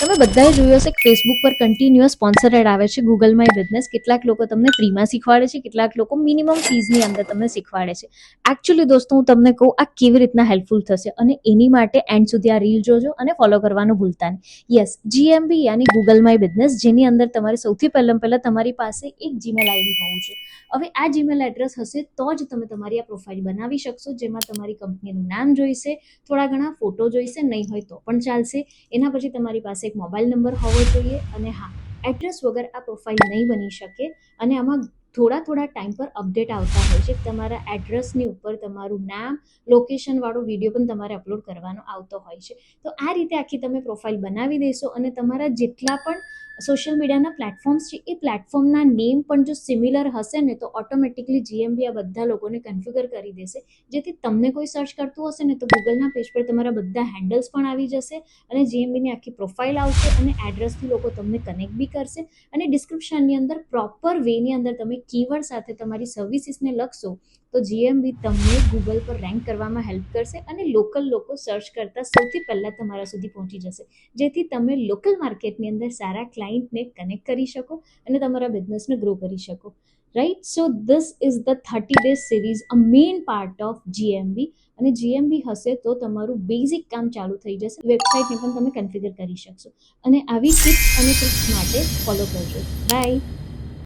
તમે બધાએ જોયું હશે કે ફેસબુક પર કન્ટિન્યુઅસ સ્પોન્સર એડ આવે છે ગૂગલ માય બિઝનેસ. કેટલાક લોકો તમને ફ્રીમાં શીખવાડે છે, કેટલાક લોકો મિનિમમ ફીઝની અંદર તમને શીખવાડે છે. એકચ્યુઅલી દોસ્તો હું તમને કહું આ કેવી રીતના હેલ્પફુલ થશે, અને એની માટે એન્ડ સુધી આ રીલ જોજો અને ફોલો કરવાનું ભૂલતા નહીં. યસ, GMB યાની ગૂગલ માય બિઝનેસ, જેની અંદર તમારે સૌથી પહેલાં તમારી પાસે એક જીમેલ આઈડી હોવું છે. હવે આ જીમેલ એડ્રેસ હશે તો જ તમે તમારી આ પ્રોફાઇલ બનાવી શકશો, જેમાં તમારી કંપનીનું નામ જોઈશે, થોડા ઘણા ફોટો જોઈશે, નહીં હોય તો પણ ચાલશે. એના પછી તમારી પાસે એક મોબાઈલ નંબર હોવો જોઈએ, અને હા, એડ્રેસ વગર આ પ્રોફાઇલ નહીં બની શકે. અને આમાં થોડા ટાઈમ પર અપડેટ આવતા હોય છે. તમારા એડ્રેસની ઉપર તમારું નામ, લોકેશન વાળો વિડીયો પણ તમારે અપલોડ કરવાનો આવતો હોય છે. તો આ રીતે આખી તમે પ્રોફાઇલ બનાવી દેશો, અને તમારા જેટલા પણ સોશિયલ મીડિયાના પ્લેટફોર્મ્સ છે એ પ્લેટફોર્મના નેમ પણ જો સિમિલર હશે ને તો ઓટોમેટિકલી GMB આ બધા લોકોને કન્ફિગર કરી દેશે, જેથી તમને કોઈ સર્ચ કરતું હશે ને તો ગૂગલના પેજ પર તમારા બધા હેન્ડલ્સ પણ આવી જશે, અને GMBની આખી પ્રોફાઇલ આવશે, અને એડ્રેસથી લોકો તમને કનેક્ટ બી કરશે. અને ડિસ્ક્રિપ્શનની અંદર પ્રોપર વેની અંદર તમે કીવર્ડ સાથે તમારી સર્વિસીસને લખશો તો GMB તમને ગૂગલ પર રેન્ક કરવામાં હેલ્પ કરશે, અને લોકલ લોકો સર્ચ કરતાં સૌથી પહેલાં તમારા સુધી પહોંચી જશે, જેથી તમે લોકલ માર્કેટની અંદર સારા ક્લાયન્ટને કનેક્ટ કરી શકો અને તમારા બિઝનેસને ગ્રો કરી શકો. Right, so this is the 30 days series, a main part of GMB. અને GMB હશે તો તમારું બેઝિક કામ ચાલુ થઈ જશે, વેબસાઇટને પણ તમે કન્ફિગર કરી શકશો. અને આવી ટિપ્સ અને ટ્રિક્સ માટે ફોલો કરજો. બાય.